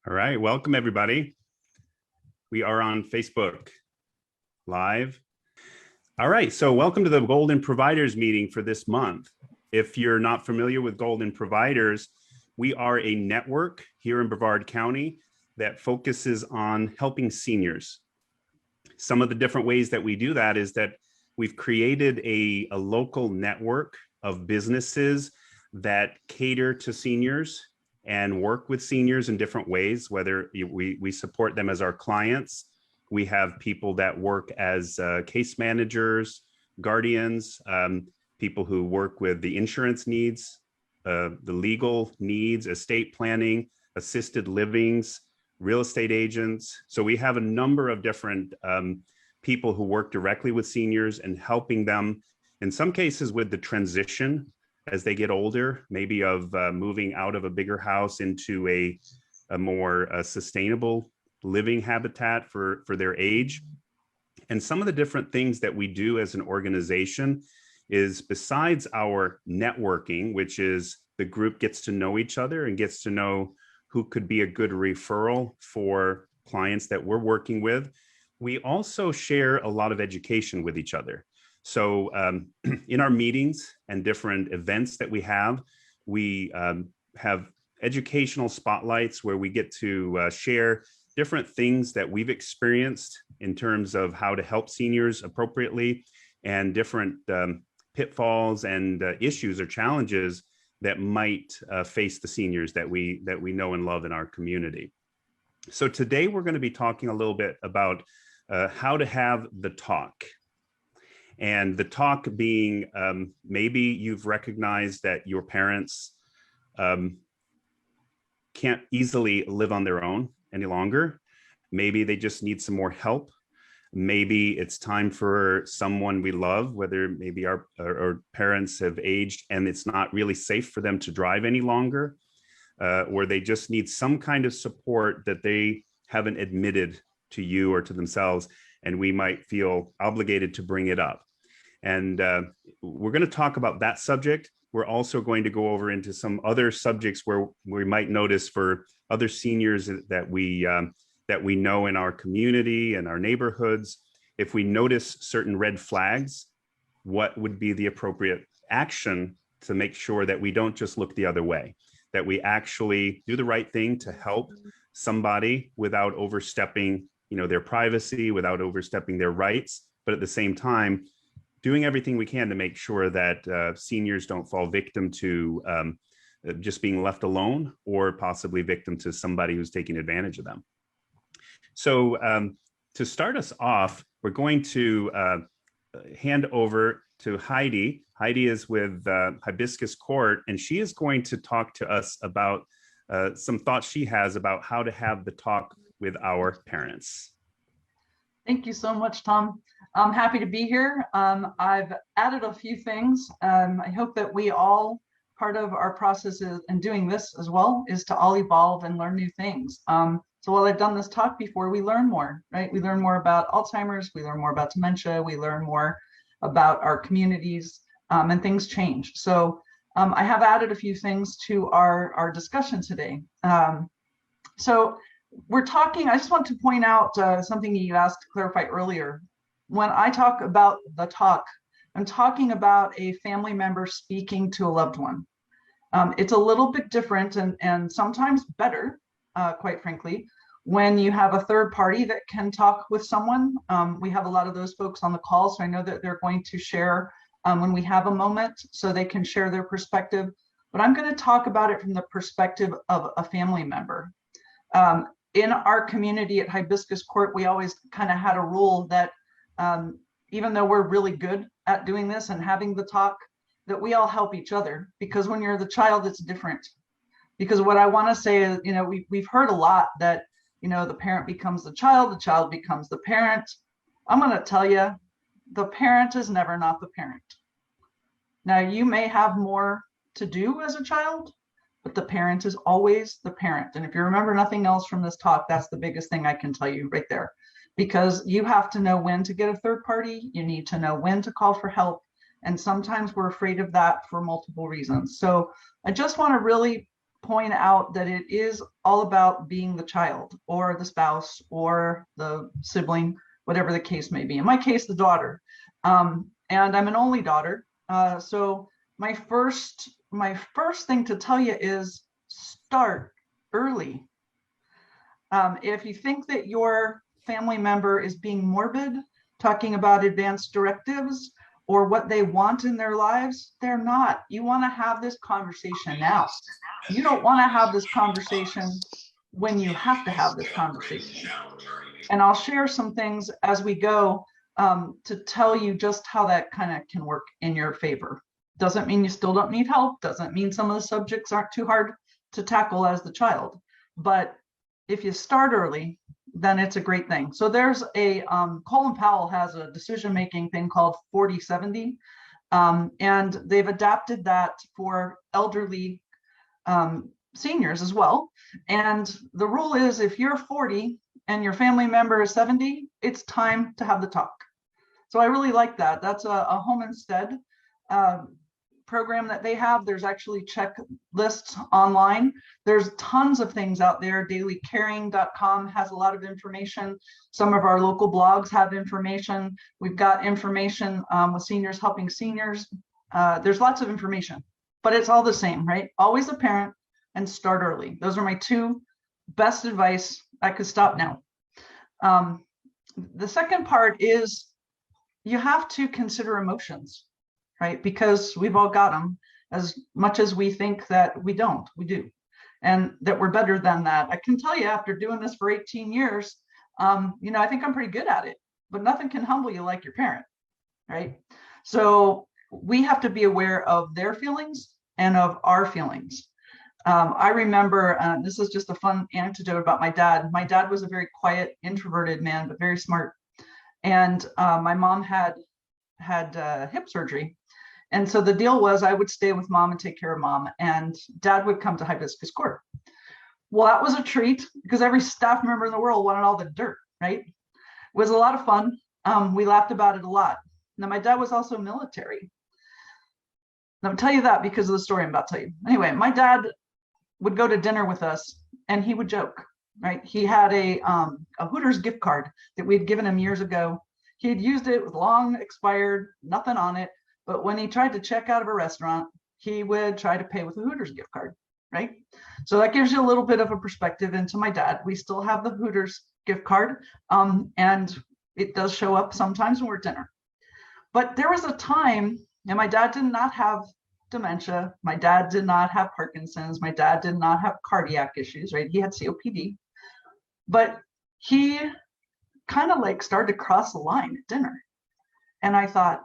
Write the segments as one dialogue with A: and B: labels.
A: All right, welcome everybody. We are on Facebook Live. All right, so welcome to the Golden Providers meeting for this month. If you're not familiar with Golden Providers, we are a network here in Brevard County that focuses on helping seniors. Some of the different ways that we do that is that we've created a local network of businesses that cater to seniors and work with seniors in different ways, whether we support them as our clients. We have people that work as case managers, guardians, people who work with the insurance needs, the legal needs, estate planning, assisted livings, real estate agents. So we have a number of different people who work directly with seniors and helping them, in some cases, with the transition as they get older, maybe of moving out of a bigger house into a more sustainable living habitat for their age. And some of the different things that we do as an organization is, besides our networking, which is the group gets to know each other and gets to know who could be a good referral for clients that we're working with, we also share a lot of education with each other. So in our meetings and different events that we have educational spotlights where we get to share different things that we've experienced in terms of how to help seniors appropriately, and different pitfalls and issues or challenges that might face the seniors that we know and love in our community. So today we're going to be talking a little bit about how to have the talk. And the talk being, maybe you've recognized that your parents can't easily live on their own any longer. Maybe they just need some more help. Maybe it's time for someone we love, whether maybe our parents have aged and it's not really safe for them to drive any longer, or they just need some kind of support that they haven't admitted to you or to themselves, and we might feel obligated to bring it up. And we're going to talk about that subject. We're also going to go over into some other subjects where we might notice for other seniors that we know in our community and our neighborhoods. If we notice certain red flags, what would be the appropriate action to make sure that we don't just look the other way, that we actually do the right thing to help somebody without overstepping, their privacy, without overstepping their rights, but at the same time, doing everything we can to make sure that seniors don't fall victim to just being left alone, or possibly victim to somebody who's taking advantage of them. So to start us off, we're going to hand over to Heidi. Heidi is with Hibiscus Court, and she is going to talk to us about some thoughts she has about how to have the talk with our parents.
B: Thank you so much, Tom. I'm happy to be here. I've added a few things. I hope that we all, part of our process in doing this as well, is to all evolve and learn new things. So while I've done this talk before, we learn more, right? We learn more about Alzheimer's, we learn more about dementia, we learn more about our communities, and things change. So I have added a few things to our discussion today. So we're talking, I just want to point out something you asked to clarify earlier. When I talk about the talk, I'm talking about a family member speaking to a loved one. It's a little bit different and sometimes better, quite frankly, when you have a third party that can talk with someone. We have a lot of those folks on the call, so I know that they're going to share when we have a moment, so they can share their perspective. But I'm going to talk about it from the perspective of a family member. In our community at Hibiscus Court, we always kind of had a rule that even though we're really good at doing this and having the talk, that we all help each other, because when you're the child, it's different. Because what I want to say is, we've heard a lot that, the parent becomes the child becomes the parent. I'm going to tell you, the parent is never not the parent. Now, you may have more to do as a child, but the parent is always the parent. And if you remember nothing else from this talk, that's the biggest thing I can tell you right there. Because you have to know when to get a third party, you need to know when to call for help. And sometimes we're afraid of that for multiple reasons. So I just want to really point out that it is all about being the child or the spouse or the sibling, whatever the case may be. In my case, the daughter. And I'm an only daughter. So my first thing to tell you is start early. If you think that your family member is being morbid, talking about advanced directives or what they want in their lives, they're not. You want to have this conversation now. You don't want to have this conversation when you have to have this conversation. And I'll share some things as we go to tell you just how that kind of can work in your favor. Doesn't mean you still don't need help. Doesn't mean some of the subjects aren't too hard to tackle as the child. But if you start early, then it's a great thing. So there's a, Colin Powell has a decision-making thing called 40-70, and they've adapted that for elderly seniors as well. And the rule is if you're 40 and your family member is 70, it's time to have the talk. So I really like that. That's a home instead program that they have. There's actually checklists online. There's tons of things out there. dailycaring.com has a lot of information. Some of our local blogs have information. We've got information with seniors helping seniors. There's lots of information, but it's all the same, right? Always a parent and start early. Those are my two best advice. I could stop now. The second part is you have to consider emotions, right? Because we've all got them. As much as we think that we don't, we do. And that we're better than that. I can tell you after doing this for 18 years, you know, I think I'm pretty good at it, but nothing can humble you like your parent, right? So we have to be aware of their feelings and of our feelings. I remember, this is just a fun anecdote about my dad. My dad was a very quiet, introverted man, but very smart. And my mom had hip surgery. And so the deal was I would stay with mom and take care of mom, and dad would come to Hibiscus Court. Well, that was a treat because every staff member in the world wanted all the dirt, right? It was a lot of fun. We laughed about it a lot. Now, my dad was also military. I'll tell you that because of the story I'm about to tell you. Anyway, my dad would go to dinner with us and he would joke, right? He had a Hooters gift card that we had given him years ago. He had used it with long expired, nothing on it. But when he tried to check out of a restaurant, he would try to pay with a Hooters gift card, right? So that gives you a little bit of a perspective into my dad. We still have the Hooters gift card, and it does show up sometimes when we're at dinner. But there was a time, and my dad did not have dementia. My dad did not have Parkinson's. My dad did not have cardiac issues, right? He had COPD. But he kind of like started to cross the line at dinner. And I thought,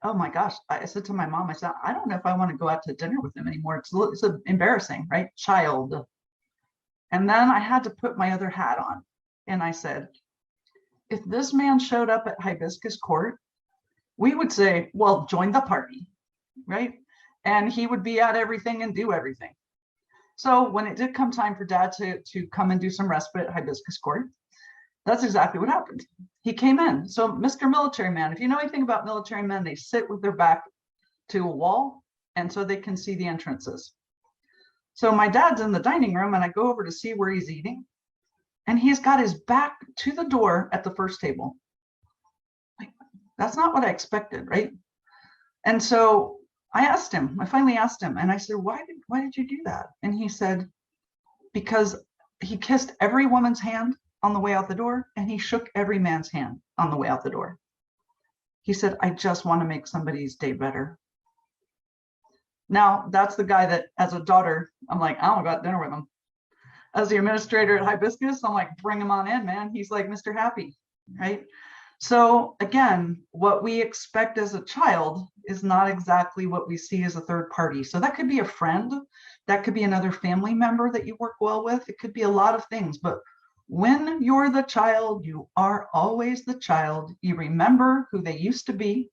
B: oh my gosh, I said to my mom, I said, I don't know if I want to go out to dinner with him anymore. It's embarrassing, right? Child. And then I had to put my other hat on. And I said, if this man showed up at Hibiscus Court, we would say, well, join the party, right? And he would be at everything and do everything. So when it did come time for dad to come and do some respite at Hibiscus Court, that's exactly what happened. He came in. So Mr. Military Man, if you know anything about military men, they sit with their back to a wall and so they can see the entrances. So my dad's in the dining room and I go over to see where he's eating. And he's got his back to the door at the first table. Like, that's not what I expected, right? And so I finally asked him, and I said, why did you do that? And he said, because he kissed every woman's hand on the way out the door, and he shook every man's hand on the way out the door. He said, I just want to make somebody's day better. Now, that's the guy that, as a daughter, I'm like, I don't got dinner with him. As the administrator at Hibiscus, I'm like, bring him on in, man. He's like Mr. Happy, right? So again, what we expect as a child is not exactly what we see as a third party. So that could be a friend, that could be another family member that you work well with. It could be a lot of things, but when you're the child, you are always the child. You remember who they used to be.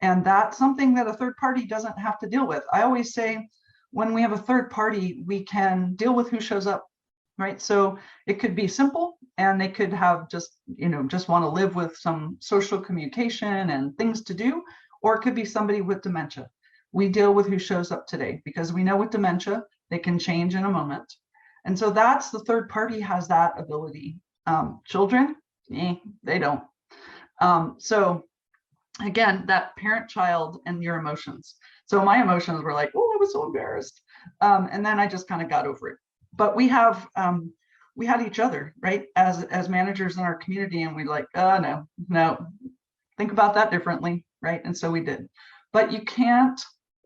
B: And that's something that a third party doesn't have to deal with. I always say when we have a third party, we can deal with who shows up, right? So it could be simple and they could have just want to live with some social communication and things to do, or it could be somebody with dementia. We deal with who shows up today because we know with dementia, They can change in a moment. And so that's the third party has that ability. Children, they don't. So again, that parent-child and your emotions. So my emotions were like, oh, I was so embarrassed. And then I just kind of got over it. But we had each other, right? As managers in our community, and we like, oh, no, think about that differently, right? And so we did. But you can't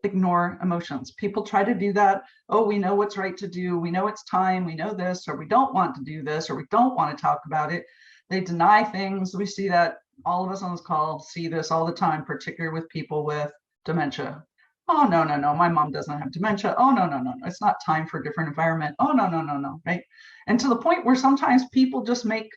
B: ignore emotions. People try to do that. Oh, we know what's right to do. We know it's time. We know this, or we don't want to do this, or we don't want to talk about it. They deny things. We see that. All of us on this call see this all the time, particularly with people with dementia. Oh, no, my mom doesn't have dementia. Oh, no, it's not time for a different environment. Oh, no, right? And to the point where sometimes people just make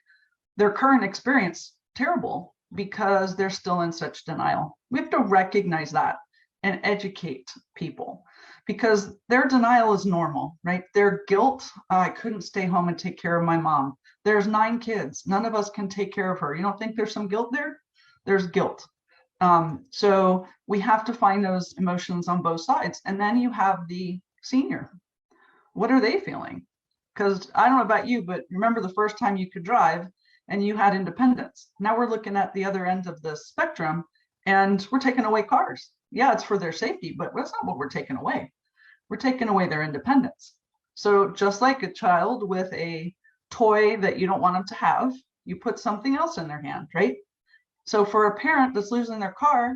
B: their current experience terrible because they're still in such denial. We have to recognize that and educate people, because their denial is normal, right? Their guilt, I couldn't stay home and take care of my mom. There's 9 kids. None of us can take care of her. You don't think there's some guilt there? There's guilt. So we have to find those emotions on both sides. And then you have the senior. What are they feeling? Because I don't know about you, but remember the first time you could drive and you had independence. Now we're looking at the other end of the spectrum and we're taking away cars. Yeah, it's for their safety, but that's not what we're taking away. We're taking away their independence. So just like a child with a toy that you don't want them to have, you put something else in their hand, right? So for a parent that's losing their car,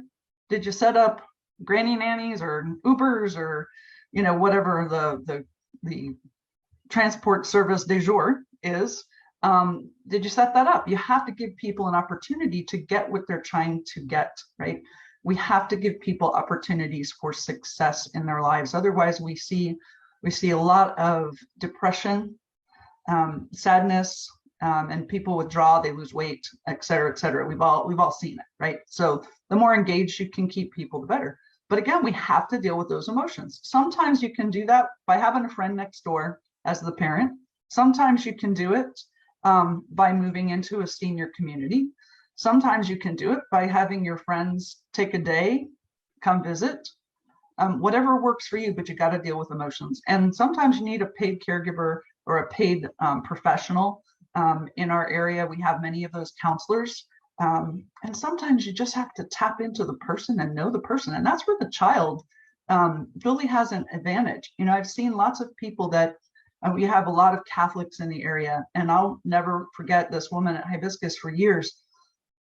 B: did you set up granny nannies or Ubers or, whatever the transport service du jour is? Did you set that up? You have to give people an opportunity to get what they're trying to get, right? We have to give people opportunities for success in their lives. Otherwise, we see a lot of depression, sadness, and people withdraw, they lose weight, et cetera, et cetera. We've all seen it, right? So the more engaged you can keep people, the better. But again, we have to deal with those emotions. Sometimes you can do that by having a friend next door as the parent. Sometimes you can do it by moving into a senior community. Sometimes you can do it by having your friends take a day, come visit, whatever works for you, but you got to deal with emotions. And sometimes you need a paid caregiver or a paid professional. In our area, we have many of those counselors. And sometimes you just have to tap into the person and know the person. And that's where the child really has an advantage. I've seen lots of people that we have a lot of Catholics in the area, and I'll never forget this woman at Hibiscus for years.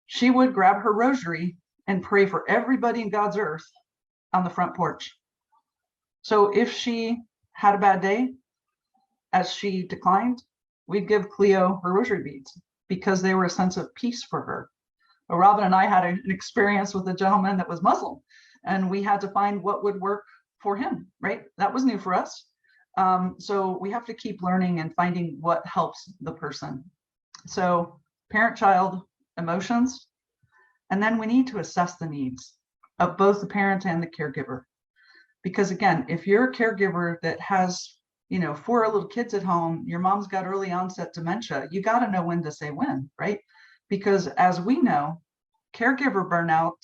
B: She would grab her rosary and pray for everybody in God's earth on the front porch. So if she had a bad day, as she declined, we'd give Cleo her rosary beads because they were a sense of peace for her. Well, Robin and I had an experience with a gentleman that was Muslim, and we had to find what would work for him, right? That was new for us. So we have to keep learning and finding what helps the person. So parent-child emotions, and then we need to assess the needs of both the parent and the caregiver. Because again, if you're a caregiver that has 4 little kids at home, your mom's got early onset dementia, you got to know when to say when, right? Because as we know, caregiver burnout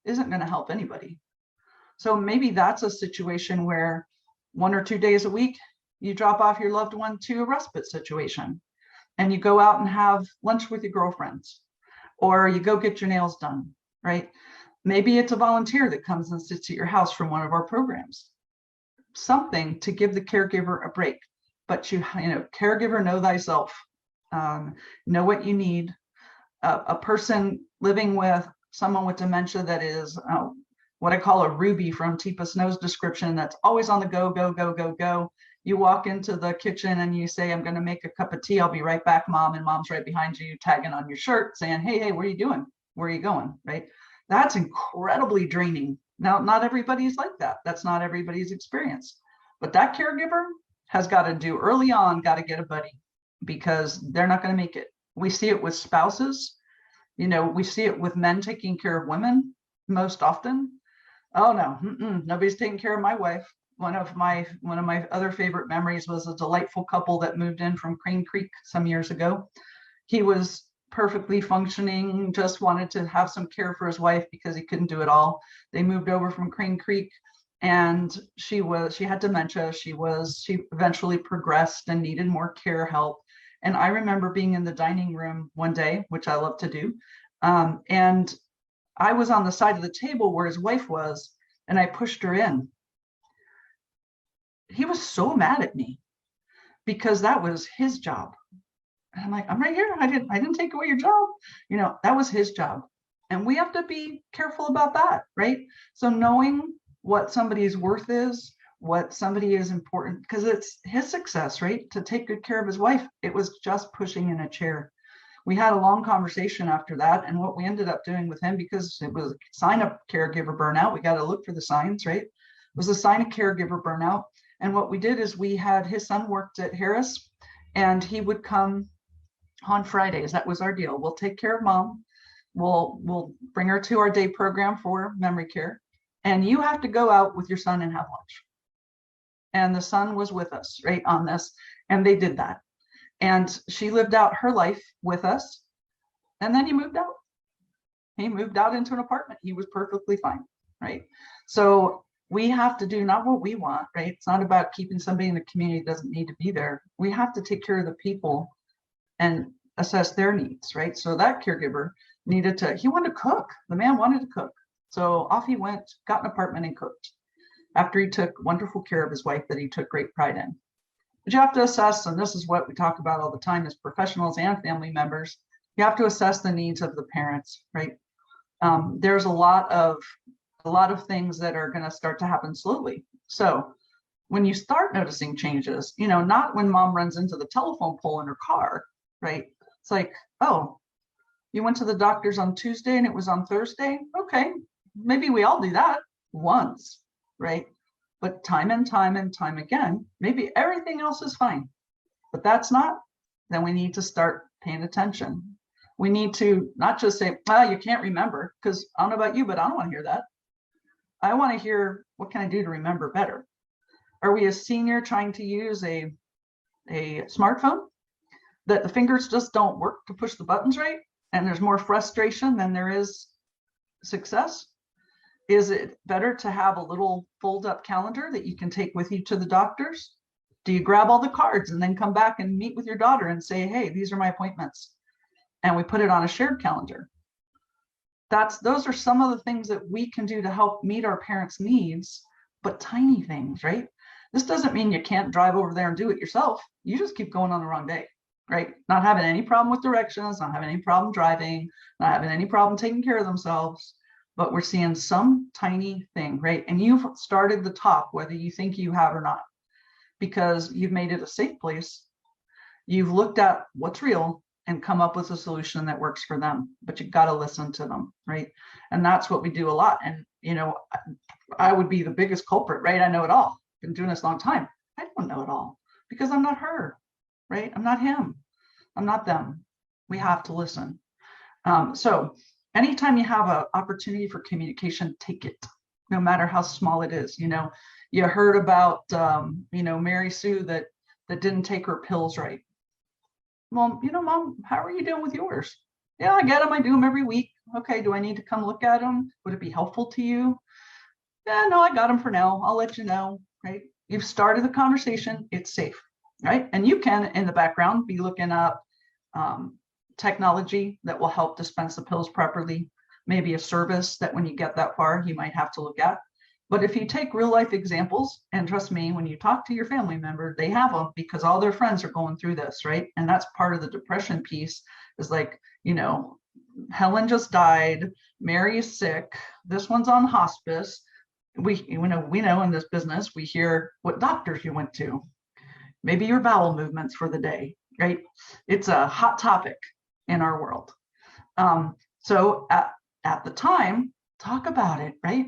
B: isn't going to help anybody. So maybe that's a situation where 1 or 2 days a week, you drop off your loved one to a respite situation and you go out and have lunch with your girlfriends, or you go get your nails done, right? Maybe it's a volunteer that comes and sits at your house from one of our programs. Something to give the caregiver a break. But caregiver, know thyself, know what you need. A person living with someone with dementia that is what I call a Ruby from Teepa Snow's description, that's always on the go, go, go, go, go. You walk into the kitchen and you say, I'm going to make a cup of tea. I'll be right back, Mom. And Mom's right behind you, tagging on your shirt saying, hey, what are you doing? Where are you going? Right? That's incredibly draining. Now, not everybody's like that. That's not everybody's experience. But that caregiver has got to do early on, got to get a buddy, because they're not going to make it. We see it with spouses. We see it with men taking care of women most often. Oh, no, nobody's taking care of my wife. One of my other favorite memories was a delightful couple that moved in from Crane Creek some years ago. He was perfectly functioning, just wanted to have some care for his wife because he couldn't do it all. They moved over from Crane Creek. and she had dementia. She eventually progressed and needed more care help. And I remember being in the dining room one day, which I love to do. And I was on the side of the table where his wife was, and I pushed her in. He was so mad at me because that was his job. And I'm like, I'm right here. I didn't take away your job. You know, that was his job. And we have to be careful about that, right? So knowing what somebody's worth is, what somebody is important, because it's his success, right? To take good care of his wife. It was just pushing in a chair. We had a long conversation after that. And what we ended up doing with him, because it was a sign of caregiver burnout, we got to look for the signs, right? It was a sign of caregiver burnout. And what we did is we had his son worked at Harris, and he would come on Fridays. That was our deal. We'll take care of mom. We'll bring her to our day program for memory care. And you have to go out with your son and have lunch. And the son was with us, right, on this. And they did that. And she lived out her life with us. And then he moved out. He moved out into an apartment. He was perfectly fine, right? So we have to do not what we want, right? It's not about keeping somebody in the community that doesn't need to be there. We have to take care of the people and assess their needs, right? So that caregiver he wanted to cook. The man wanted to cook. So off he went, got an apartment and cooked after he took wonderful care of his wife that he took great pride in. But you have to assess, and this is what we talk about all the time as professionals and family members, you have to assess the needs of the parents, right? There's a lot of things that are going to start to happen slowly. So when you start noticing changes, you know, not when mom runs into the telephone pole in her car, right? It's like, oh, you went to the doctor's on Tuesday and it was on Thursday. Okay, maybe we all do that once, right? But time and time and time again, maybe everything else is fine, but that's not, then we need to start paying attention. We need to not just say, well, you can't remember, because I don't know about you, but I don't want to hear that. I want to hear, what can I do to remember better? Are we a senior trying to use a smartphone that the fingers just don't work to push the buttons right? And there's more frustration than there is success? Is it better to have a little fold up calendar that you can take with you to the doctors? Do you grab all the cards and then come back and meet with your daughter and say, hey, these are my appointments? And we put it on a shared calendar. Those are some of the things that we can do to help meet our parents' needs, but tiny things, right? This doesn't mean you can't drive over there and do it yourself. You just keep going on the wrong day, right? Not having any problem with directions, not having any problem driving, not having any problem taking care of themselves, but we're seeing some tiny thing, right? And you've started the talk, whether you think you have or not, because you've made it a safe place. You've looked at what's real and come up with a solution that works for them, but you've got to listen to them, right? And that's what we do a lot. And, you know, I would be the biggest culprit, right? I know it all. Been doing this a long time. I don't know it all because I'm not her, right? I'm not him. I'm not them. We have to listen. So anytime you have an opportunity for communication, take it, no matter how small it is. You know, you heard about, you know, Mary Sue that didn't take her pills right. Well, you know, Mom, how are you doing with yours? Yeah, I get them. I do them every week. Okay, do I need to come look at them? Would it be helpful to you? Yeah, no, I got them for now. I'll let you know, right? You've started the conversation. It's safe, right? And you can, in the background, be looking up technology that will help dispense the pills properly. Maybe a service that when you get that far, you might have to look at. But if you take real life examples, and trust me, when you talk to your family member, they have them because all their friends are going through this, right? And that's part of the depression piece is like, you know, Helen just died, Mary is sick, this one's on hospice. We know in this business, we hear what doctors you went to, maybe your bowel movements for the day, right? It's a hot topic in our world. So at the time, talk about it, right?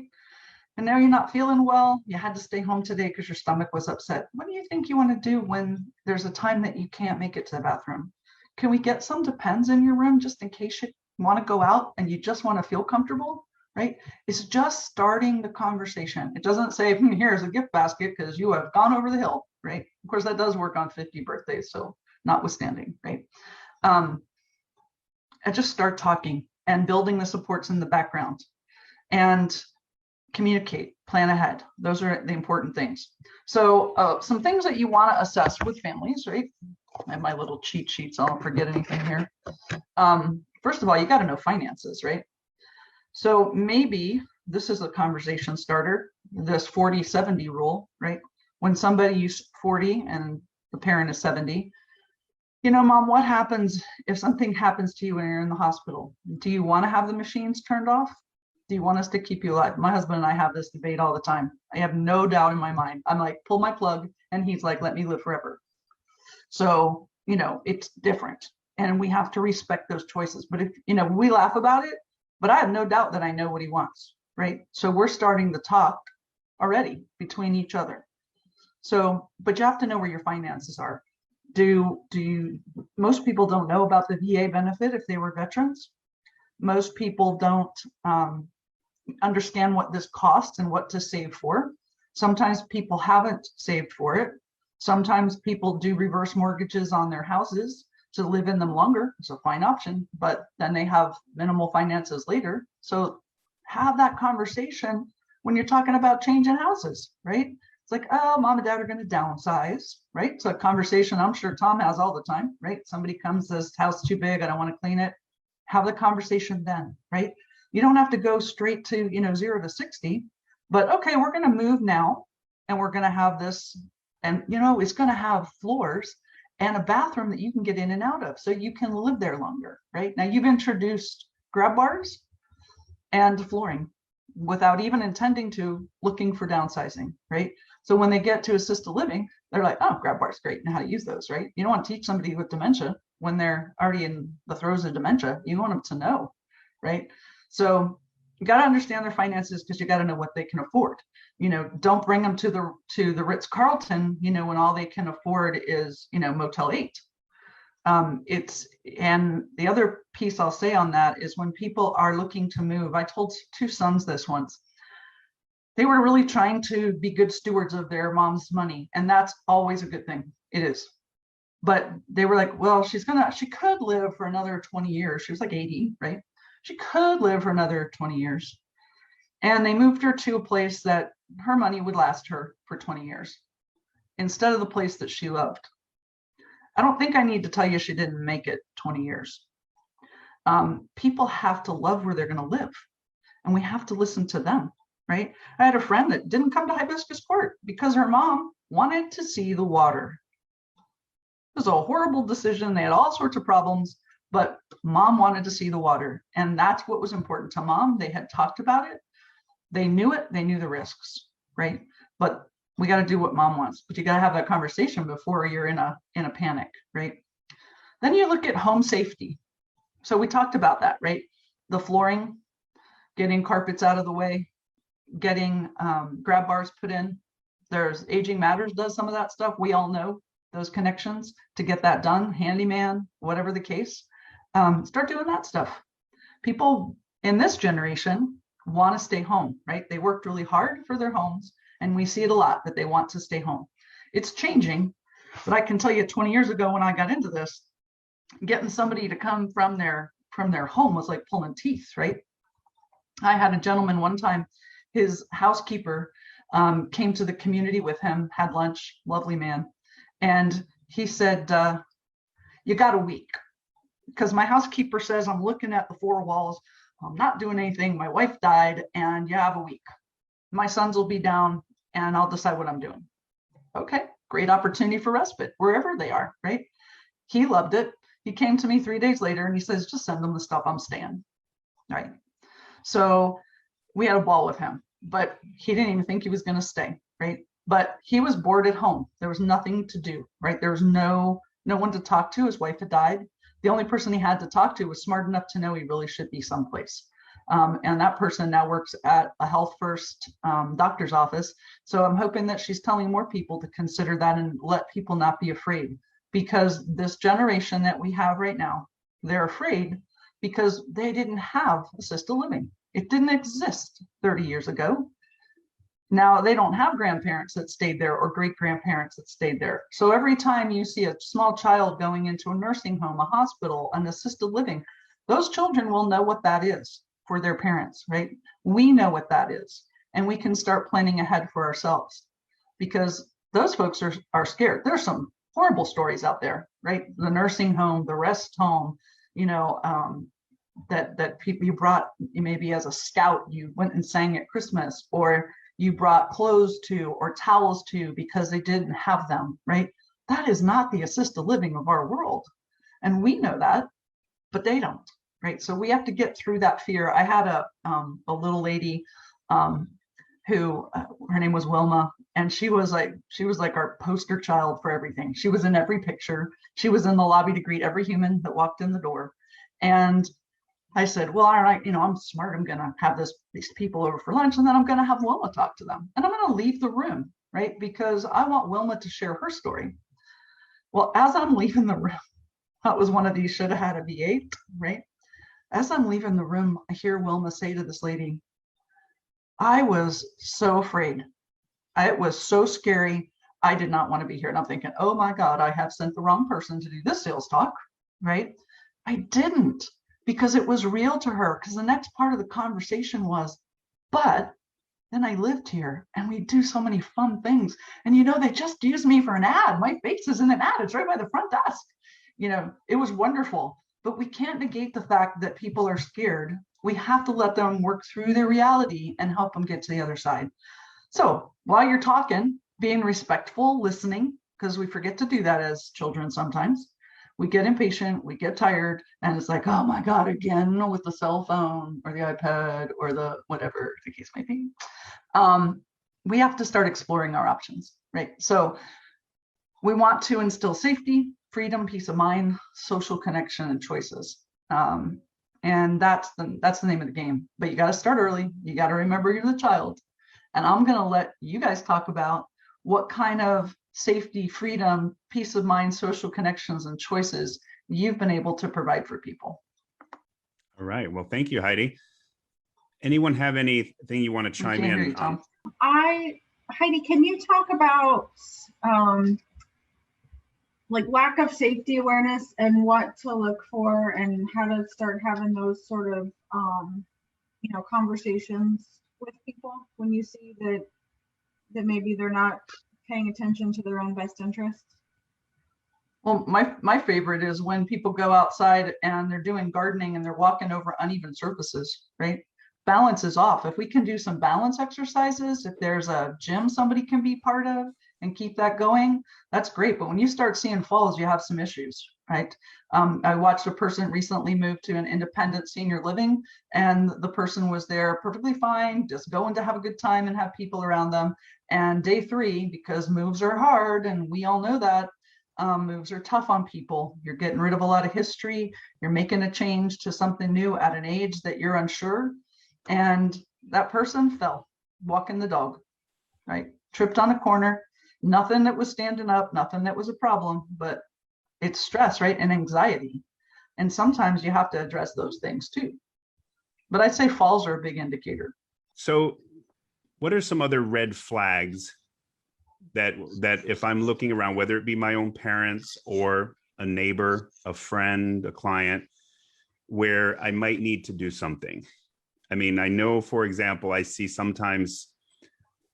B: And now you're not feeling well. You had to stay home today because your stomach was upset. What do you think you want to do when there's a time that you can't make it to the bathroom? Can we get some Depends in your room just in case you want to go out and you just want to feel comfortable, right? It's just starting the conversation. It doesn't say, here's a gift basket because you have gone over the hill, right? Of course, that does work on 50 birthdays, so notwithstanding, right? And just start talking and building the supports in the background. And communicate, plan ahead. Those are the important things. So some things that you want to assess with families, right? I have my little cheat sheet, so I don't forget anything here. First of all, you got to know finances, right? So maybe this is a conversation starter, this 40-70 rule, right? When somebody's 40 and the parent is 70, you know, mom, what happens if something happens to you when you're in the hospital? Do you want to have the machines turned off? Do you want us to keep you alive? My husband and I have this debate all the time. I have no doubt in my mind. I'm like, pull my plug. And he's like, let me live forever. So, you know, it's different. And we have to respect those choices. But if, you know, we laugh about it, but I have no doubt that I know what he wants, right? So we're starting to talk already between each other. So, but you have to know where your finances are. Most people don't know about the VA benefit if they were veterans. Most people don't understand what this costs and what to save for. Sometimes people haven't saved for it. Sometimes people do reverse mortgages on their houses to live in them longer. It's a fine option, but then they have minimal finances later. So have that conversation when you're talking about changing houses, right? It's like, oh, mom and dad are going to downsize, right? It's a conversation I'm sure Tom has all the time, right? Somebody comes, says, house too big, I don't want to clean it. Have the conversation then, right? You don't have to go straight to, you know, 0 to 60, but okay, we're going to move now and we're going to have this, and, you know, it's going to have floors and a bathroom that you can get in and out of so you can live there longer, right? Now you've introduced grab bars and flooring without even intending to, looking for downsizing, right? So when they get to assisted living, they're like, oh, grab bars, great, and how to use those, right? You don't want to teach somebody with dementia when they're already in the throes of dementia. You want them to know, right? So you got to understand their finances because you got to know what they can afford. You know, don't bring them to the Ritz-Carlton, you know, when all they can afford is, you know, Motel 8. And the other piece I'll say on that is when people are looking to move, I told 2 sons this once. They were really trying to be good stewards of their mom's money. And that's always a good thing. It is. But they were like, well, she could live for another 20 years. She was like 80, right? She could live for another 20 years. And they moved her to a place that her money would last her for 20 years instead of the place that she loved. I don't think I need to tell you she didn't make it 20 years. People have to love where they're going to live, and we have to listen to them, right? I had a friend that didn't come to Hibiscus Court because her mom wanted to see the water. It was a horrible decision. They had all sorts of problems, but mom wanted to see the water, and that's what was important to mom. They had talked about it. They knew it. They knew the risks, right? But we got to do what mom wants, but you got to have that conversation before you're in a panic, right? Then you look at home safety. So we talked about that, right? The flooring, getting carpets out of the way, getting grab bars put in. There's Aging Matters does some of that stuff. We all know those connections to get that done, handyman, whatever the case. Start doing that stuff. People in this generation want to stay home, right? They worked really hard for their homes, and we see it a lot that they want to stay home. It's changing, but I can tell you 20 years ago when I got into this, getting somebody to come from their home was like pulling teeth, right? I had a gentleman one time, his housekeeper came to the community with him, had lunch, lovely man. And he said, you got a week, because my housekeeper says I'm looking at the 4 walls, I'm not doing anything, my wife died, and you have a week. My sons will be down and I'll decide what I'm doing. Okay, great opportunity for respite, wherever they are, right? He loved it. He came to me 3 days later and he says, just send them the stuff, I'm staying, right? So we had a ball with him, but he didn't even think he was gonna stay, right? But he was bored at home. There was nothing to do, right? There was no one to talk to. His wife had died. The only person he had to talk to was smart enough to know he really should be someplace. And that person now works at a Health First doctor's office. So I'm hoping that she's telling more people to consider that and let people not be afraid, because this generation that we have right now, they're afraid because they didn't have assisted living. It didn't exist 30 years ago. Now they don't have grandparents that stayed there or great grandparents that stayed there. So every time you see a small child going into a nursing home, a hospital, an assisted living, those children will know what that is for their parents, right? We know what that is. and we can start planning ahead for ourselves, because those folks are scared. There's some horrible stories out there, right? The nursing home, the rest home, you know, that people you brought, maybe as a scout, you went and sang at Christmas, or you brought clothes to or towels to because they didn't have them, right? That is not the assisted living of our world. And we know that, but they don't, right? So we have to get through that fear. I had a little lady who her name was Wilma, and she was like our poster child for everything. She was in every picture. She was in the lobby to greet every human that walked in the door. And I said, well, all right, you know, I'm smart. I'm going to have these people over for lunch, and then I'm going to have Wilma talk to them. And I'm going to leave the room, right? Because I want Wilma to share her story. Well, as I'm leaving the room, that was one of these should have had a V8, right? As I'm leaving the room, I hear Wilma say to this lady, I was so afraid. It was so scary. I did not want to be here. And I'm thinking, oh my God, I have sent the wrong person to do this sales talk, right? I didn't, because it was real to her. Because the next part of the conversation was, but then I lived here and we do so many fun things. And you know, they just used me for an ad. My face is in an ad. It's right by the front desk. You know, it was wonderful. But we can't negate the fact that people are scared. We have to let them work through their reality and help them get to the other side. So while you're talking, being respectful, listening, because we forget to do that as children sometimes. We get impatient, we get tired, and it's like, oh my God, again with the cell phone or the iPad or the whatever the case may be. We have to start exploring our options, right? So we want to instill safety, freedom, peace of mind, social connection, and choices. And that's the name of the game. But you got to start early. You got to remember you're the child. And I'm going to let you guys talk about what kind of safety, freedom, peace of mind, social connections, and choices you've been able to provide for people.
A: All right. Well, thank you, Heidi. Anyone have anything you want to chime in?
B: You, Tom.
C: Heidi, can you talk about like lack of safety awareness and what to look for and how to start having those sort of conversations with people when you see that maybe they're not paying attention to their own best interests?
B: Well, my favorite is when people go outside and they're doing gardening and they're walking over uneven surfaces, right? Balance is off. If we can do some balance exercises, if there's a gym somebody can be part of and keep that going, that's great. But when you start seeing falls, you have some issues, right? I watched a person recently move to an independent senior living, and the person was there perfectly fine, just going to have a good time and have people around them. And day 3, because moves are hard, and we all know that, moves are tough on people. You're getting rid of a lot of history. You're making a change to something new at an age that you're unsure. And that person fell walking the dog, right? Tripped on a corner, nothing that was standing up, nothing that was a problem, but it's stress, right? And anxiety. And sometimes you have to address those things too. But I'd say falls are a big indicator.
A: So what are some other red flags that if I'm looking around, whether it be my own parents or a neighbor, a friend, a client, where I might need to do something? I mean, I know, for example, I see sometimes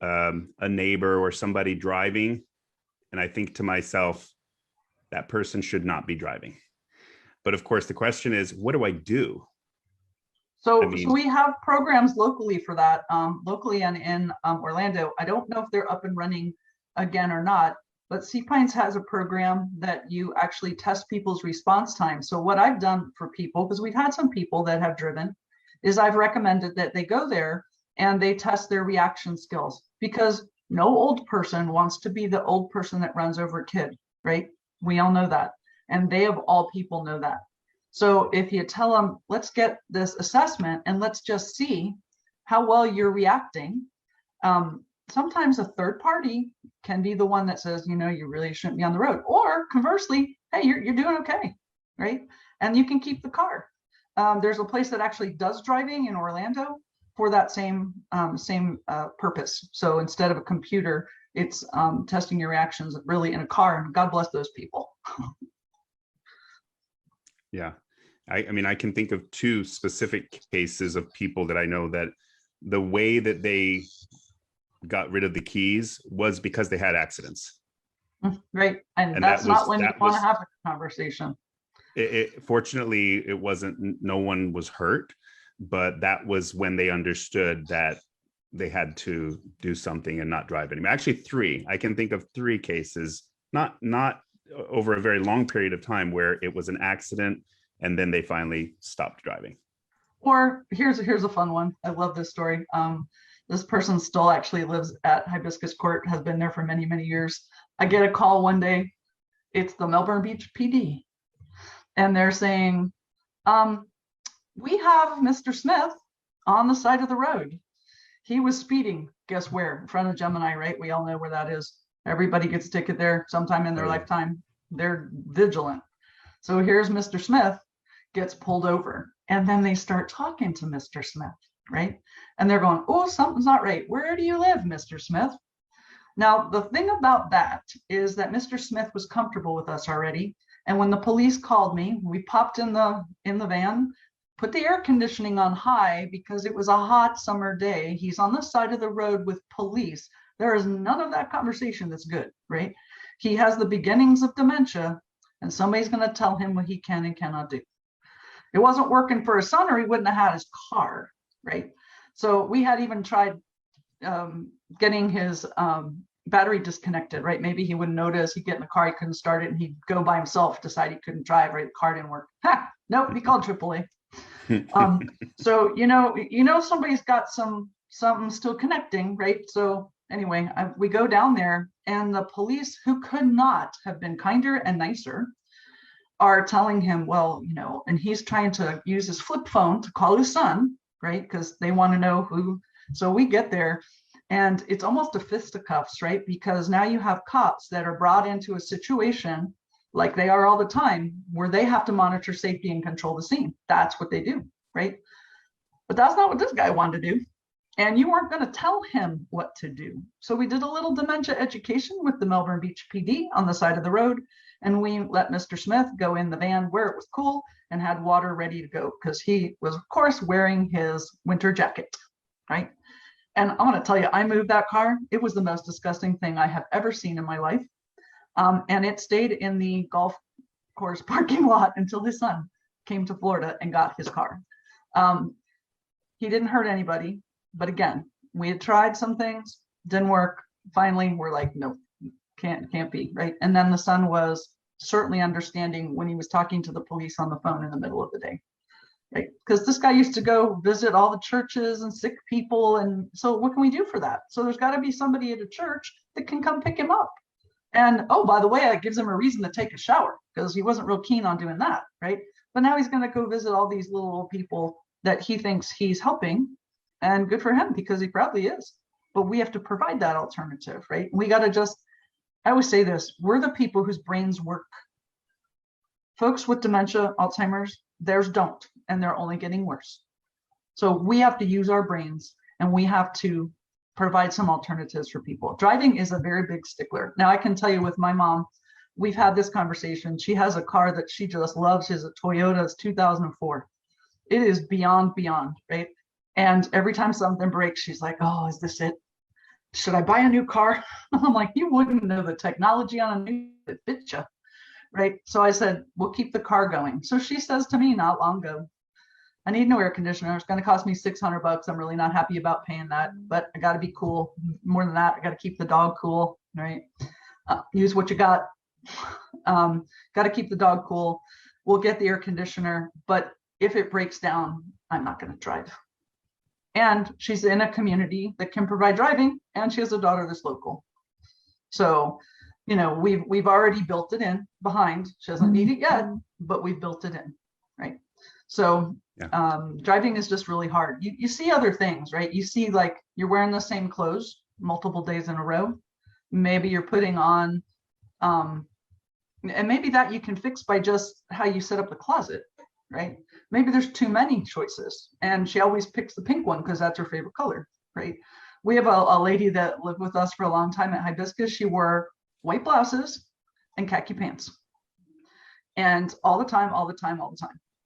A: a neighbor or somebody driving, and I think to myself, that person should not be driving. But of course, the question is, what do I do?
B: So we have programs locally for that, locally and in Orlando. I don't know if they're up and running again or not, but Sea Pines has a program that you actually test people's response time. So what I've done for people, because we've had some people that have driven, is I've recommended that they go there and they test their reaction skills, because no old person wants to be the old person that runs over a kid, right? We all know that. And they of all people know that. So if you tell them, let's get this assessment and let's just see how well you're reacting. Sometimes a third party can be the one that says, you really shouldn't be on the road. Or conversely, hey, you're doing okay, right? And you can keep the car. There's a place that actually does driving in Orlando for that same purpose. So instead of a computer, it's testing your reactions really in a car, and God bless those people.
A: Yeah. I mean, I can think of 2 specific cases of people that I know that the way that they got rid of the keys was because they had accidents.
B: Right. And
A: And
B: that's
A: that was-
B: not when you
A: that
B: want to
A: was-
B: have a conversation.
A: Fortunately, it wasn't, no one was hurt, but that was when they understood that they had to do something and not drive anymore. Actually, I can think of 3 cases, not over a very long period of time, where it was an accident and then they finally stopped driving.
B: Or here's a fun one. I love this story. This person still actually lives at Hibiscus Court, has been there for many, many years. I get a call one day. It's the Melbourne Beach PD. And they're saying, we have Mr. Smith on the side of the road. He was speeding, guess where? In front of Gemini, right? We all know where that is. Everybody gets a ticket there sometime in their lifetime. They're vigilant. So here's Mr. Smith gets pulled over. And then they start talking to Mr. Smith, right? And they're going, oh, something's not right. Where do you live, Mr. Smith? Now, the thing about that is that Mr. Smith was comfortable with us already. And when the police called me, we popped in the van, put the air conditioning on high because it was a hot summer day. He's on the side of the road with police. There is none of that conversation that's good, right? He has the beginnings of dementia, and somebody's going to tell him what he can and cannot do. It wasn't working for his son, or he wouldn't have had his car, right? So we had even tried getting his battery disconnected, right? Maybe he wouldn't notice. He'd get in the car, he couldn't start it, and he'd go by himself, decide he couldn't drive, right? The car didn't work. Ha! Nope, he called AAA. So you know somebody's got something still connecting, right? So anyway, we go down there, and the police, who could not have been kinder and nicer, are telling him, well, and he's trying to use his flip phone to call his son, right? Because they want to know who. So we get there, and it's almost a fisticuffs, right? Because now you have cops that are brought into a situation, like they are all the time, where they have to monitor safety and control the scene. That's what they do, right? But that's not what this guy wanted to do. And you weren't going to tell him what to do. So we did a little dementia education with the Melbourne Beach PD on the side of the road. And we let Mr. Smith go in the van where it was cool and had water ready to go, because he was, of course, wearing his winter jacket, right? And I'm going to tell you, I moved that car. It was the most disgusting thing I have ever seen in my life. And it stayed in the golf course parking lot until his son came to Florida and got his car. He didn't hurt anybody. But again, we had tried some things, didn't work. Finally, we're like, nope, can't be, right? And then the son was certainly understanding when he was talking to the police on the phone in the middle of the day, right? Because this guy used to go visit all the churches and sick people. And so what can we do for that? So there's got to be somebody at a church that can come pick him up. And oh, by the way, it gives him a reason to take a shower, because he wasn't real keen on doing that, right? But now he's going to go visit all these little old people that he thinks he's helping. And good for him, because he probably is. But we have to provide that alternative, right? We got to I always say this, we're the people whose brains work. Folks with dementia, Alzheimer's, theirs don't, and they're only getting worse. So we have to use our brains, and we have to provide some alternatives for people. Driving is a very big stickler. Now, I can tell you with my mom, we've had this conversation. She has a car that she just loves. She's a Toyota, it's 2004. It is beyond, right? And every time something breaks, she's like, oh, is this it? Should I buy a new car? I'm like, you wouldn't know the technology on a new that fits you, right? So I said, we'll keep the car going. So she says to me not long ago, I need no air conditioner. It's going to cost me $600. I'm really not happy about paying that, but I got to be cool. More than that, I got to keep the dog cool, right? Use what you got. Got to keep the dog cool. We'll get the air conditioner, but if it breaks down, I'm not going to drive. And she's in a community that can provide driving, and she has a daughter that's local. So, we've already built it in behind. She doesn't need it yet, but we've built it in, right? So driving is just really hard. You see other things, right? You see, like, you're wearing the same clothes multiple days in a row. Maybe you're putting on, and maybe that you can fix by just how you set up the closet, right? Maybe there's too many choices, and she always picks the pink one because that's her favorite color, right? We have a lady that lived with us for a long time at Hibiscus. She wore white blouses and khaki pants, and all the time.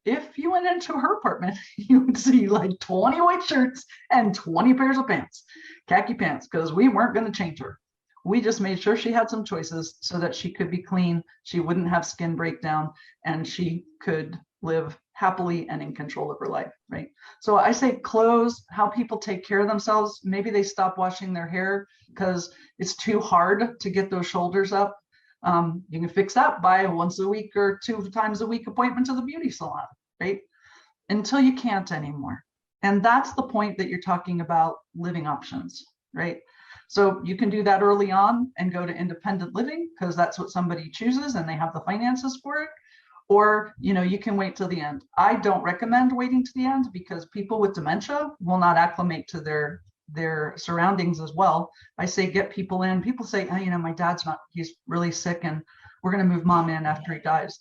B: if you went into her apartment, you would see like 20 white shirts and 20 pairs of pants, khaki pants, because we weren't going to change her. We just made sure she had some choices so that she could be clean, she wouldn't have skin breakdown, and she could live happily and in control of her life, right? So I say clothes, how people take care of themselves. Maybe they stop washing their hair because it's too hard to get those shoulders up. You can fix that by a once a week or 2 times a week appointment to the beauty salon, right? Until you can't anymore. And that's the point that you're talking about living options, right? So you can do that early on and go to independent living because that's what somebody chooses and they have the finances for it. Or, you can wait till the end. I don't recommend waiting to the end because people with dementia will not acclimate to their surroundings as well. I say get people in. People say, oh, my dad's he's really sick and we're going to move mom in after he dies.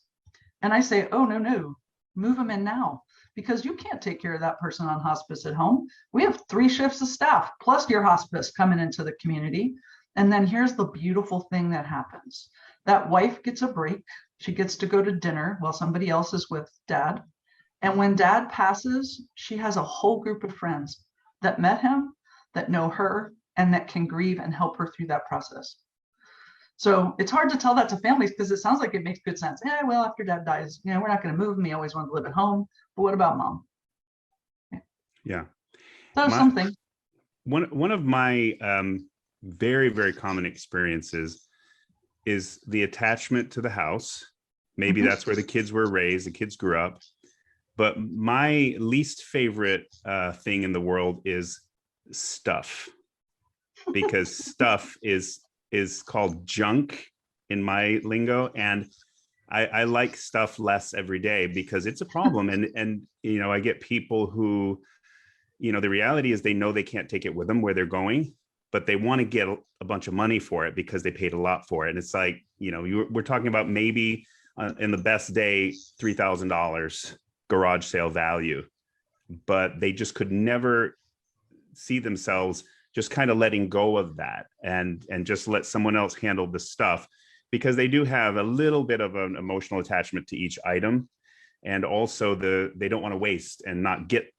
B: And I say, oh, no, move him in now because you can't take care of that person on hospice at home. We have 3 shifts of staff plus your hospice coming into the community. And then here's the beautiful thing that happens. That wife gets a break. She gets to go to dinner while somebody else is with dad. And when dad passes, she has a whole group of friends that met him, that know her, and that can grieve and help her through that process. So it's hard to tell that to families because it sounds like it makes good sense. Yeah, well, after dad dies, we're not going to move him. He always wanted to live at home. But what about mom?
A: Yeah.
B: So something.
A: One of my very, very common experiences is the attachment to the house. Maybe that's where the kids were raised, the kids grew up. But my least favorite thing in the world is stuff, because stuff is called junk in my lingo. And I like stuff less every day because it's a problem. And I get people who, the reality is they know they can't take it with them where they're going, but they want to get a bunch of money for it because they paid a lot for it. And it's like, we're talking about maybe in the best day, $3,000 garage sale value, but they just could never see themselves just kind of letting go of that and just let someone else handle the stuff, because they do have a little bit of an emotional attachment to each item. And also they don't want to waste and not get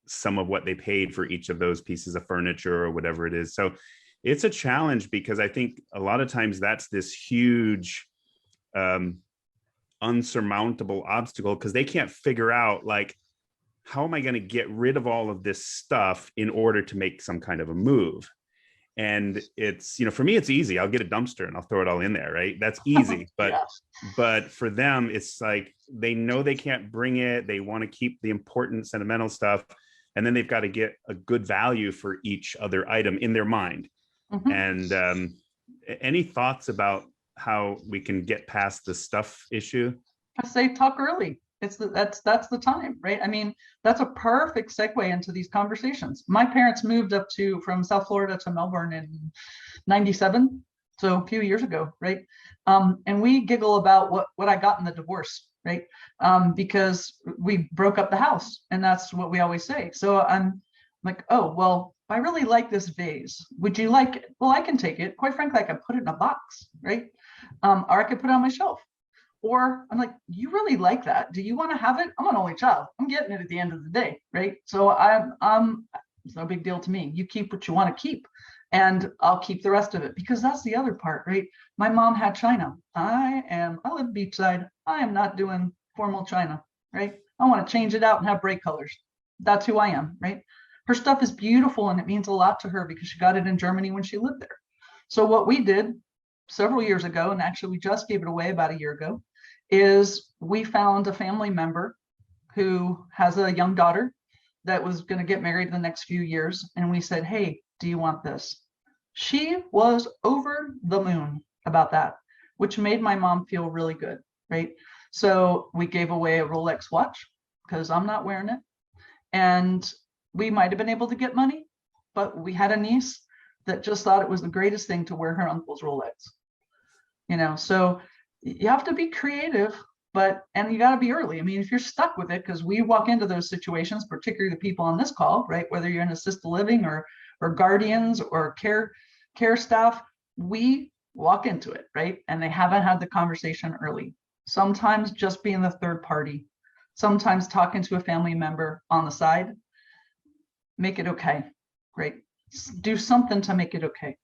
A: some of what they paid for each of those pieces of furniture or whatever it is. So it's a challenge because I think a lot of times that's this huge unsurmountable obstacle because they can't figure out, like, how am I going to get rid of all of this stuff in order to make some kind of a move? And it's, for me, it's easy. I'll get a dumpster and I'll throw it all in there, right? That's easy. But
B: Yeah.
A: But for them, it's like they know they can't bring it. They want to keep the important sentimental stuff. And then they've got to get a good value for each other item in their mind. And any thoughts about how we can get past the stuff issue?
B: I say talk early. That's the time, right? I mean, that's a perfect segue into these conversations. My parents moved from South Florida to Melbourne in 97, so a few years ago, right? And we giggle about what I got in the divorce, right? Because we broke up the house, and that's what we always say. So I'm like, oh, well, I really like this vase. Would you like it? Well, I can take it. Quite frankly, I can put it in a box, right? Or I could put it on my shelf. Or I'm like, you really like that? Do you want to have it? I'm an only child. I'm getting it at the end of the day, right? So it's no big deal to me. You keep what you want to keep, and I'll keep the rest of it, because that's the other part, right? My mom had china. I live beachside. I am not doing formal china, right? I want to change it out and have bright colors. That's who I am, right? Her stuff is beautiful and it means a lot to her because she got it in Germany when she lived there. So what we did several years ago, and actually we just gave it away about a year ago, is we found a family member who has a young daughter that was going to get married in the next few years. And we said, hey, do you want this? She was over the moon about that, which made my mom feel really good, right? So we gave away a Rolex watch because I'm not wearing it. And we might have been able to get money, but we had a niece that just thought it was the greatest thing to wear her uncle's Rolex. So you have to be creative, and you got to be early. I mean, if you're stuck with it, because we walk into those situations, particularly the people on this call, right? Whether you're in assisted living or guardians or care staff, we walk into it, right? And they haven't had the conversation early. Sometimes just being the third party, sometimes talking to a family member on the side, make it okay. Great. Do something to make it okay.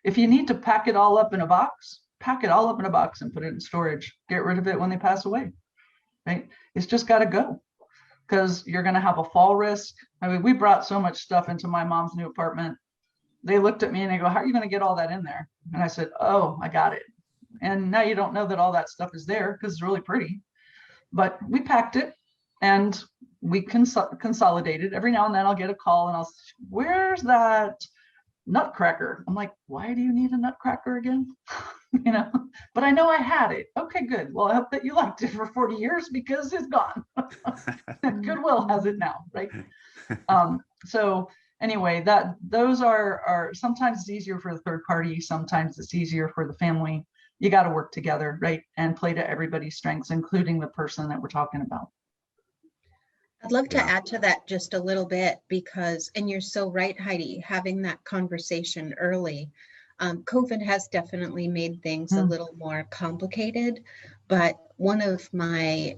B: If you need to pack it all up in a box, pack it all up in a box and put it in storage. Get rid of it when they pass away, right? It's just got to go, because you're going to have a fall risk. I mean, we brought so much stuff into my mom's new apartment. They looked at me and they go, how are you going to get all that in there? And I said, oh, I got it. And now you don't know that all that stuff is there because it's really pretty. But we packed it and we consolidated. Every now and then I'll get a call and I'll say, where's that nutcracker? I'm like, why do you need a nutcracker again? You know, but I know I had it. Okay, good. Well, I hope that you liked it for 40 years because it's gone. Goodwill has it now, right? So anyway, those are sometimes it's easier for the third party, sometimes it's easier for the family. You got to work together, right? And play to everybody's strengths, including the person that we're talking about.
D: I'd love to add to that just a little bit because, and you're so right, Heidi, having that conversation early. COVID has definitely made things a little more complicated, but one of my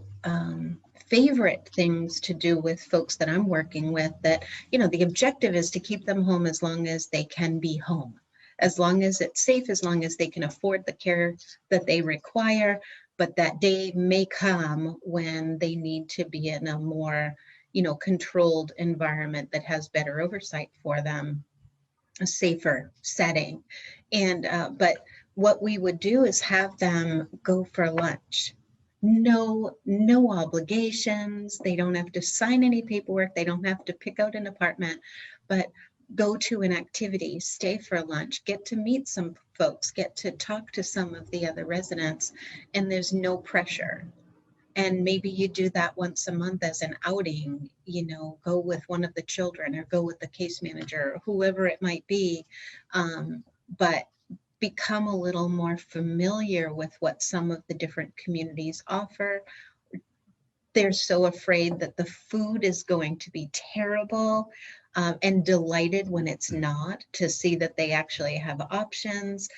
D: favorite things to do with folks that I'm working with, that, you know, the objective is to keep them home as long as they can be home, as long as it's safe, as long as they can afford the care that they require. But that day may come when they need to be in a more, you know, controlled environment that has better oversight for them, a safer setting. And but what we would do is have them go for lunch. No obligations. They don't have to sign any paperwork. They don't have to pick out an apartment, but go to an activity, stay for lunch, get to meet some folks, get to talk to some of the other residents, and there's no pressure. And maybe you do that once a month as an outing, you know, go with one of the children or go with the case manager or whoever it might be, but become a little more familiar with what some of the different communities offer. They're so afraid that the food is going to be terrible, and delighted when it's not, to see that they actually have options,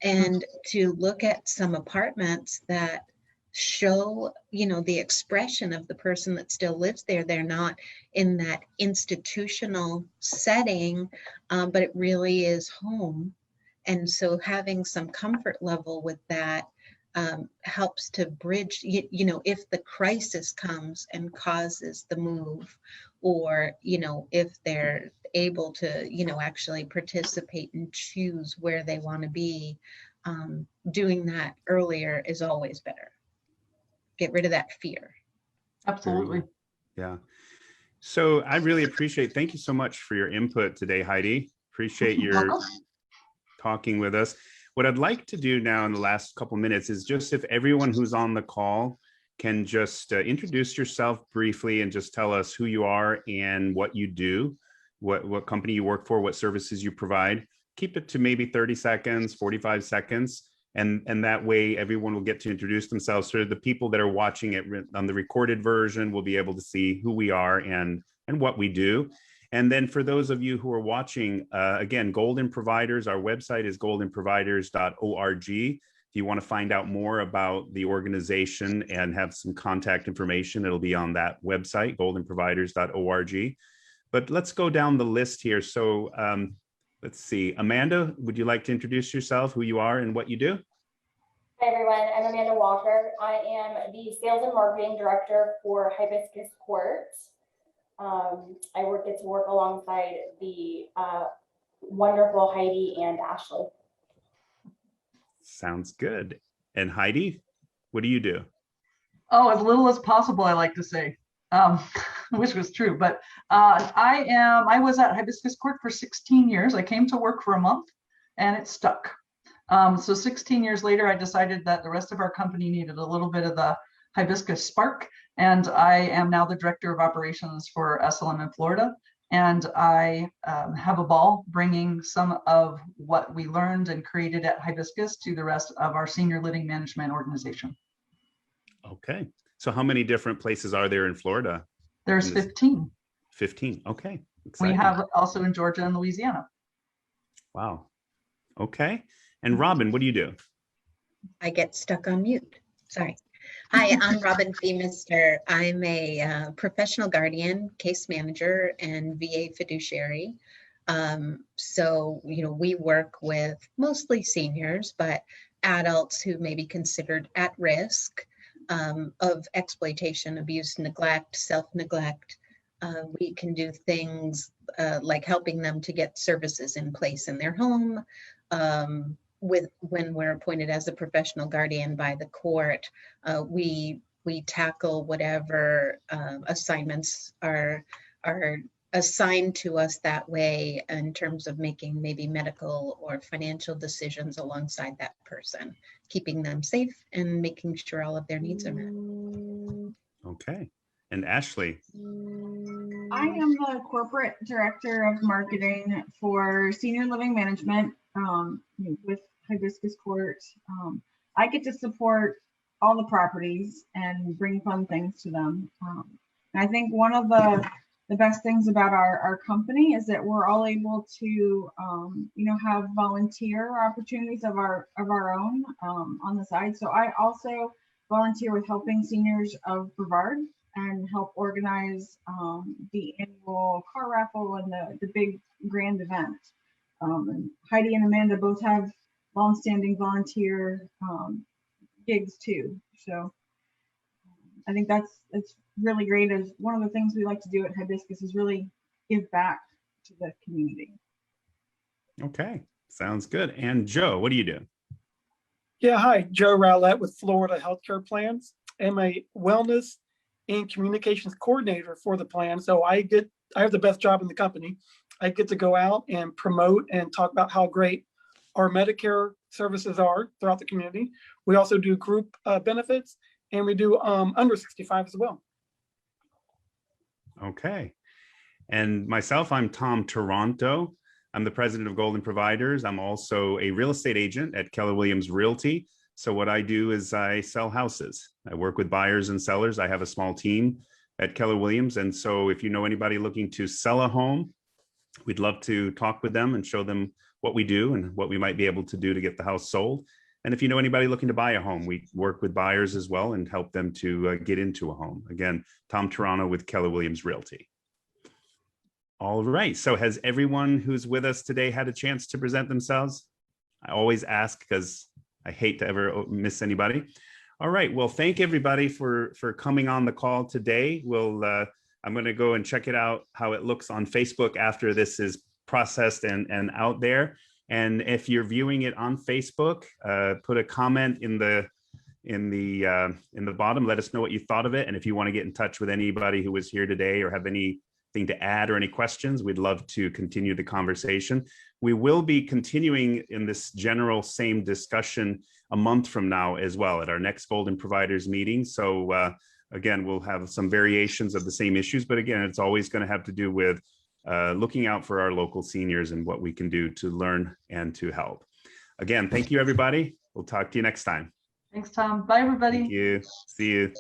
D: and to look at some apartments that show, you know, the expression of the person that still lives there. They're not in that institutional setting, but it really is home. And so having some comfort level with that helps to bridge, you know, if the crisis comes and causes the move, or, you know, if they're able to, you know, actually participate and choose where they want to be, doing that earlier is always better. Get rid of that fear.
B: Absolutely.
A: Yeah. So I really appreciate, thank you so much for your input today, Heidi. Appreciate your talking with us. What I'd like to do now in the last couple minutes is just, if everyone who's on the call can just introduce yourself briefly and just tell us who you are and what you do, what company you work for, what services you provide. Keep it to maybe 30 seconds, 45 seconds. And that way everyone will get to introduce themselves. So the people that are watching it on the recorded version will be able to see who we are and what we do. And then for those of you who are watching, again, Golden Providers, our website is goldenproviders.org. If you want to find out more about the organization and have some contact information, it'll be on that website, goldenproviders.org. But let's go down the list here. So let's see, Amanda, would you like to introduce yourself, who you are and what you do?
E: Hi everyone, I'm Amanda Walker. I am the Sales and Marketing Director for Hibiscus Court. I get to work alongside the wonderful Heidi and Ashley.
A: Sounds good. And Heidi, what do you do?
B: Oh, as little as possible, I like to say, which was true. But I was at Hibiscus Court for 16 years. I came to work for a month and it stuck. So 16 years later, I decided that the rest of our company needed a little bit of the Hibiscus spark. And I am now the Director of Operations for SLM in Florida. And I have a ball bringing some of what we learned and created at Hibiscus to the rest of our senior living management organization.
A: Okay. So how many different places are there in Florida?
B: There's 15.
A: 15. Okay. Exciting.
B: We have also in Georgia and Louisiana.
A: Wow. Okay. And Robin, what do you do?
D: I get stuck on mute. Sorry. Hi, I'm Robin Feemister. I'm a professional guardian, case manager, and VA fiduciary. So, we work with mostly seniors, but adults who may be considered at risk of exploitation, abuse, neglect, self-neglect. We can do things like helping them to get services in place in their home. When we're appointed as a professional guardian by the court, we tackle whatever assignments are assigned to us that way in terms of making maybe medical or financial decisions alongside that person, keeping them safe and making sure all of their needs are met.
A: Okay. And Ashley.
C: I am the corporate director of marketing for senior living management with Hibiscus Court. I get to support all the properties and bring fun things to them. And I think one of the best things about our company is that we're all able to, have volunteer opportunities of our own on the side. So I also volunteer with helping seniors of Brevard and help organize the annual car raffle and the big grand event. And Heidi and Amanda both have longstanding volunteer gigs too. So I think it's really great. As one of the things we like to do at Hibiscus is really give back to the community.
A: Okay, sounds good. And Joe, what do you do?
F: Yeah, hi, Joe Rowlett with Florida Healthcare Plans. I'm a wellness and communications coordinator for the plan. So I have the best job in the company. I get to go out and promote and talk about how great our Medicare services are throughout the community. We also do group benefits, and we do under 65 as well.
A: Okay. And myself, I'm Tom Toronto. I'm the president of Golden Providers. I'm also a real estate agent at Keller Williams Realty. So what I do is I sell houses. I work with buyers and sellers. I have a small team at Keller Williams. And so if you know anybody looking to sell a home, we'd love to talk with them and show them what we do and what we might be able to do to get the house sold. And if you know anybody looking to buy a home, we work with buyers as well and help them to get into a home. Again, Tom Toronto with Keller Williams Realty. All right. So has everyone who's with us today had a chance to present themselves? I always ask because I hate to ever miss anybody. All right. Well, thank everybody for coming on the call today. I'm going to go and check it out, how it looks on Facebook after this is processed and out there. And if you're viewing it on Facebook, put a comment in the bottom. Let us know what you thought of it. And if you want to get in touch with anybody who was here today or have anything to add or any questions, we'd love to continue the conversation. We will be continuing in this general same discussion a month from now as well at our next Golden Providers meeting. So again, we'll have some variations of the same issues, but again, it's always going to have to do with looking out for our local seniors and what we can do to learn and to help. Again, thank you, everybody. We'll talk to you next time.
B: Thanks, Tom. Bye, everybody.
A: Thank you. See you.